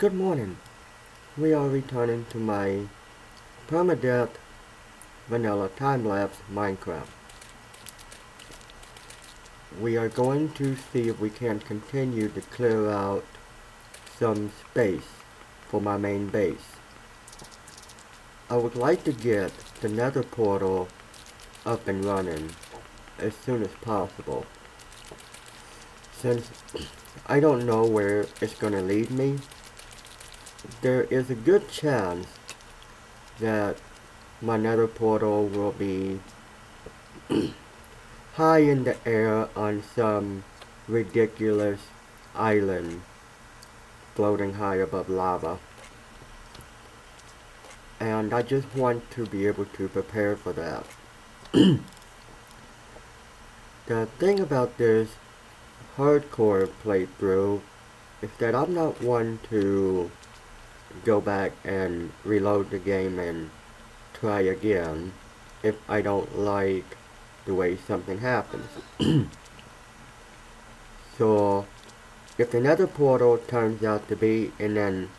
Good morning. We are returning to my permadeath vanilla time-lapse Minecraft. We are going to see if we can continue to clear out some space for my main base. I would like to get the Nether portal up and running as soon as possible. Since I don't know where it's going to lead me, there is a good chance that my Nether portal will be high in the air on some ridiculous island floating high above lava. And I just want to be able to prepare for that. The thing about this hardcore playthrough is that I'm not one to go back and reload the game and try again if I don't like the way something happens. So, if the Nether portal turns out to be in an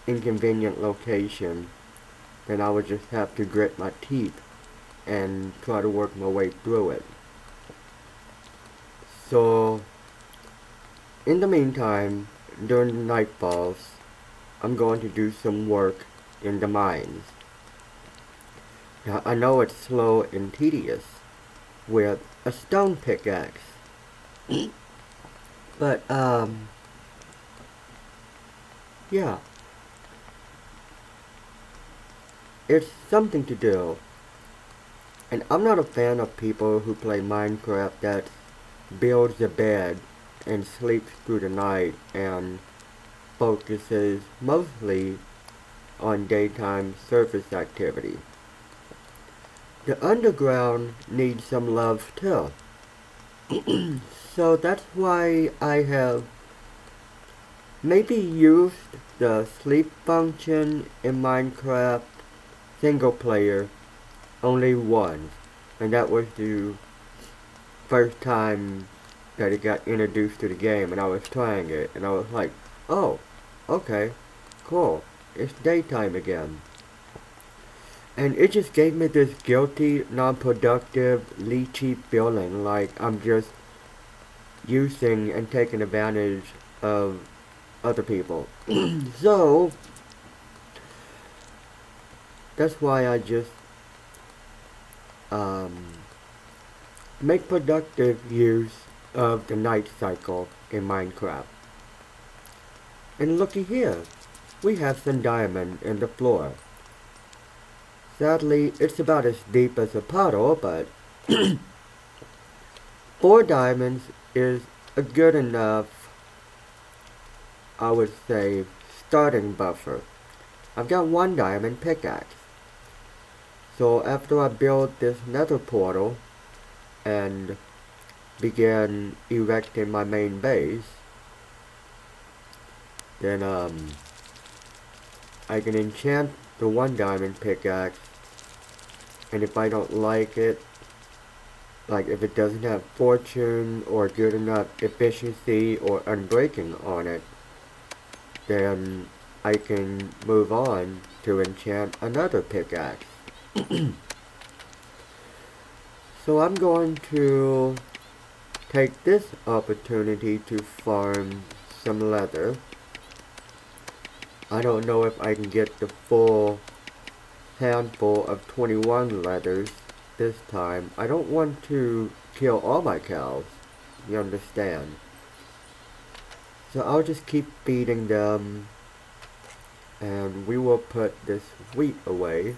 inconvenient location, then I would just have to grit my teeth and try to work my way through it. So, in the meantime, during the nightfalls, I'm going to do some work in the mines. Now, I know it's slow and tedious with a stone pickaxe, but, yeah, it's something to do. And I'm not a fan of people who play Minecraft that builds a bed and sleeps through the night and focuses mostly on daytime surface activity. The underground needs some love too. So that's why I have maybe used the sleep function in Minecraft single player only once, and that was the first time that it got introduced to the game, and I was trying it, and I was like, oh, okay, cool, it's daytime again. And it just gave me this guilty, non-productive, leechy feeling like I'm just using and taking advantage of other people. So, that's why I just make productive use of the night cycle in Minecraft. And looky here, we have some diamond in the floor. Sadly, it's about as deep as a puddle, but 4 diamonds is a good enough, I would say, starting buffer. I've got 1 diamond pickaxe. So after I build this nether portal and begin erecting my main base, then I can enchant the 1 diamond pickaxe, and if I don't like it, like if it doesn't have fortune or good enough efficiency or unbreaking on it, then I can move on to enchant another pickaxe. So I'm going to take this opportunity to farm some leather. I don't know if I can get the full handful of 21 leathers this time. I don't want to kill all my cows, you understand. So I'll just keep feeding them, and we will put this wheat away.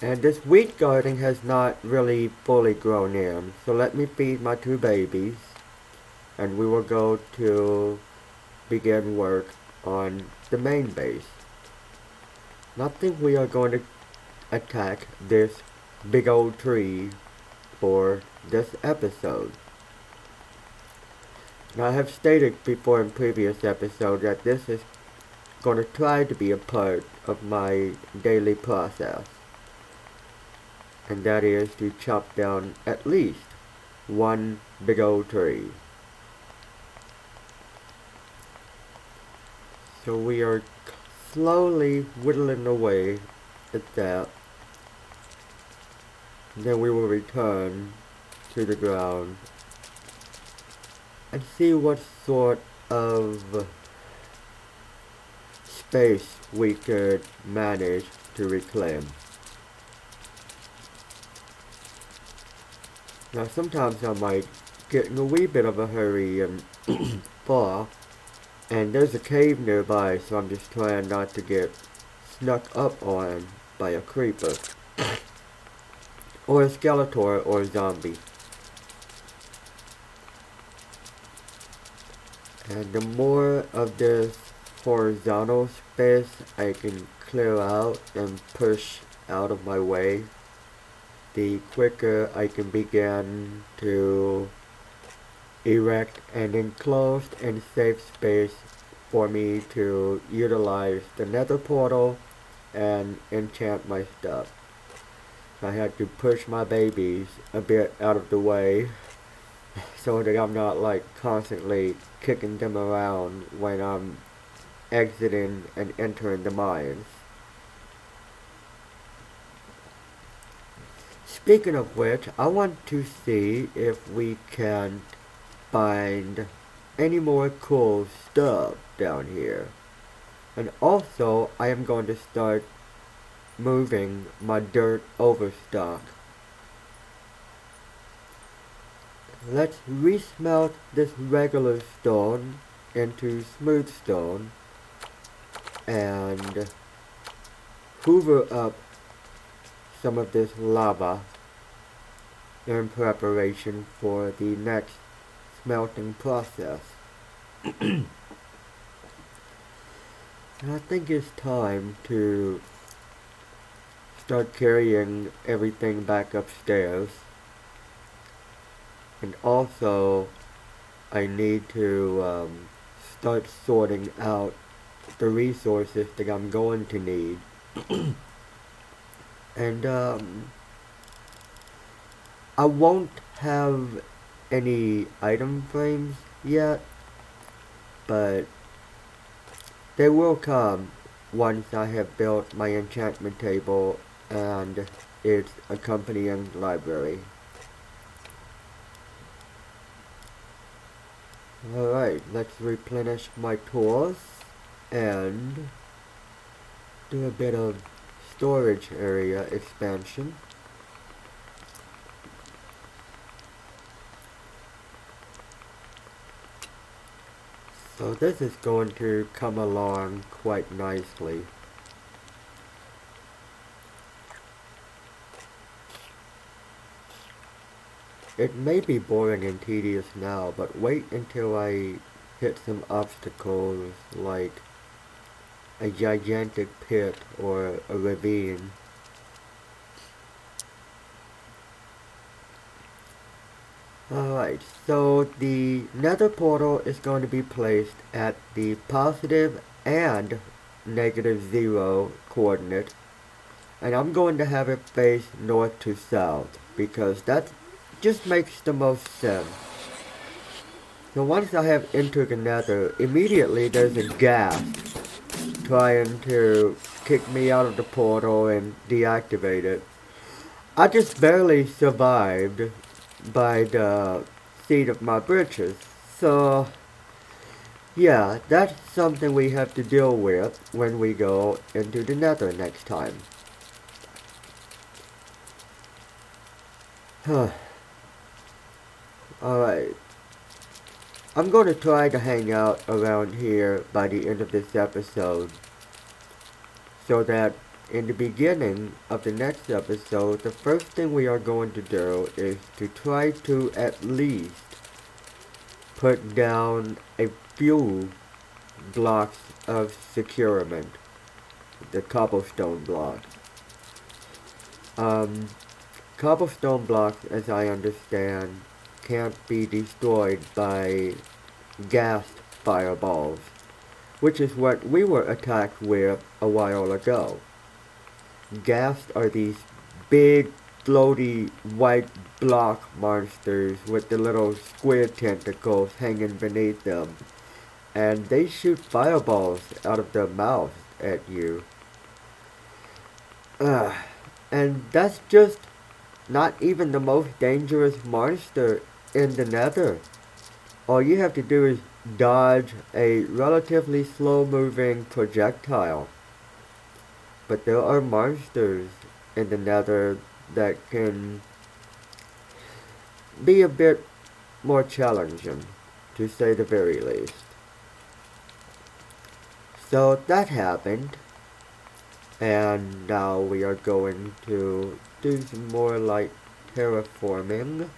And this wheat garden has not really fully grown in, so let me feed my 2 babies, and we will go to begin work on the main base. And I think we are going to attack this big old tree for this episode. Now, I have stated before in previous episodes that this is going to try to be a part of my daily process, and that is to chop down at least 1 big old tree. So we are slowly whittling away at that. Then we will return to the ground and see what sort of space we could manage to reclaim. Now sometimes I might get in a wee bit of a hurry and fall, and there's a cave nearby, so I'm just trying not to get snuck up on by a creeper, or a skeletor, or a zombie. And the more of this horizontal space I can clear out and push out of my way, the quicker I can begin to erect an enclosed and safe space for me to utilize the nether portal and enchant my stuff. I had to push my babies a bit out of the way so that I'm not like constantly kicking them around when I'm exiting and entering the mines. Speaking of which, I want to see if we can find any more cool stuff down here. And also, I am going to start moving my dirt overstock. Let's resmelt this regular stone into smooth stone and hoover up some of this lava in preparation for the next smelting process. And I think it's time to start carrying everything back upstairs. And also, I need to start sorting out the resources that I'm going to need. And I won't have any item frames yet, but they will come once I have built my enchantment table and its accompanying library. Alright, let's replenish my tools and do a bit of storage area expansion. So this is going to come along quite nicely. It may be boring and tedious now, but wait until I hit some obstacles like a gigantic pit or a ravine. Alright, so the nether portal is going to be placed at the positive and -0 coordinate, and I'm going to have it face north to south because that just makes the most sense. So once I have entered the nether, immediately there's a ghast trying to kick me out of the portal and deactivate it. I just barely survived by the seat of my britches. So, yeah, that's something we have to deal with when we go into the nether next time. Alright. I'm going to try to hang out around here by the end of this episode, so that in the beginning of the next episode, the first thing we are going to do is to try to at least put down a few blocks of securement, the cobblestone blocks. Cobblestone blocks, as I understand, can't be destroyed by ghast fireballs, which is what we were attacked with a while ago. Ghast are these big, floaty, white block monsters with the little squid tentacles hanging beneath them. and they shoot fireballs out of their mouths at you. Uh, and that's just not even the most dangerous monster in the Nether. All you have to do is dodge a relatively slow-moving projectile. But there are monsters in the Nether that can be a bit more challenging, to say the very least. So that happened, and now we are going to do some more like terraforming,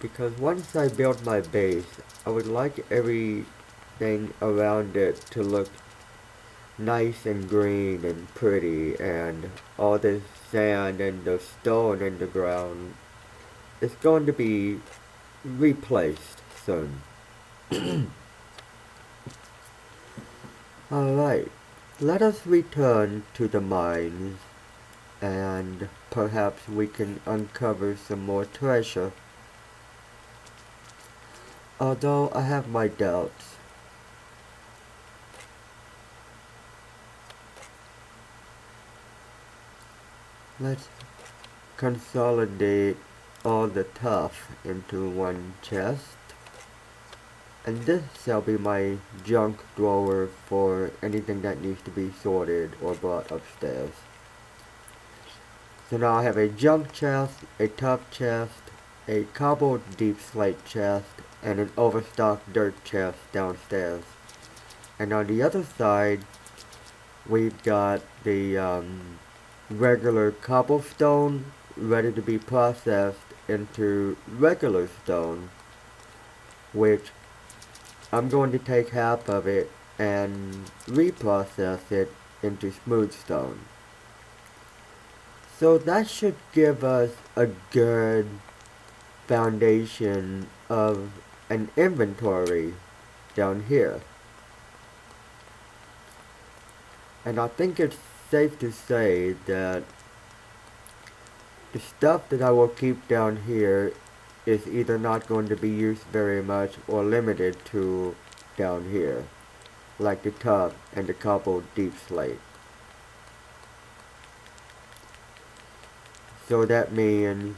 because once I build my base, I would like everything around it to look nice and green and pretty, and all this sand and the stone in the ground is going to be replaced soon. Alright, let us return to the mines, and perhaps we can uncover some more treasure. Although I have my doubts. Let's consolidate all the tuff into one chest. And this shall be my junk drawer for anything that needs to be sorted or brought upstairs. So now I have a junk chest, a tuff chest, a cobbled deep slate chest, and an overstocked dirt chest downstairs. And on the other side, we've got the regular cobblestone ready to be processed into regular stone, which I'm going to take half of it and reprocess it into smooth stone. So that should give us a good foundation of an inventory down here. And I think it's safe to say that the stuff that I will keep down here is either not going to be used very much or limited to down here, like the tuff and the cobbled deep slate. So that means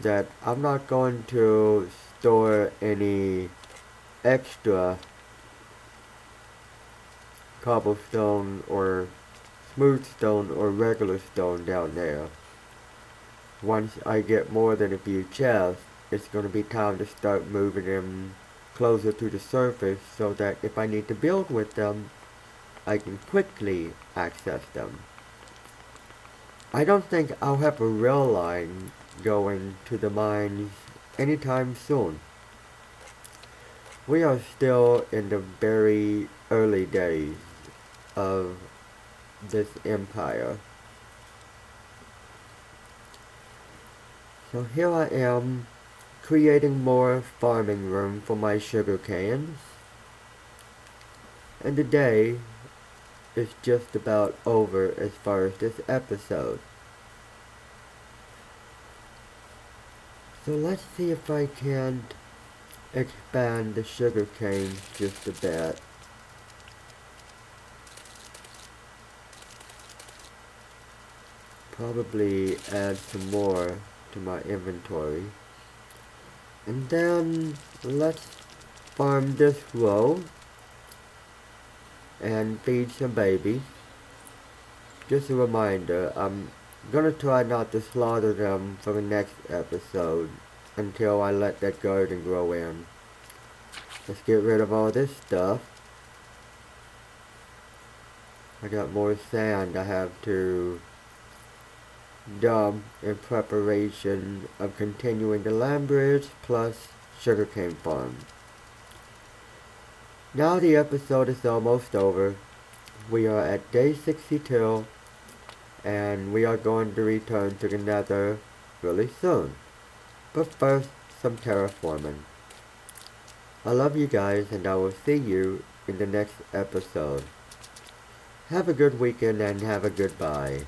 that I'm not going to store any extra cobblestone or smooth stone or regular stone down there. Once I get more than a few chests, it's going to be time to start moving them closer to the surface so that if I need to build with them, I can quickly access them. I don't think I'll have a rail line going to the mines anytime soon. We are still in the very early days of this empire. So here I am, creating more farming room for my sugar canes. And the day is just about over as far as this episode. So let's see if I can't expand the sugar cane just a bit. Probably add some more to my inventory. And then let's farm this row and feed some babies. Just a reminder, I'm gonna try not to slaughter them for the next episode until I let that garden grow in. Let's get rid of all this stuff. I got more sand I have to dump in preparation of continuing the land bridge plus sugarcane farm. Now the episode is almost over. We are at day 62 and we are going to return to the Nether really soon. But first, some terraforming. I love you guys and I will see you in the next episode. Have a good weekend and have a goodbye.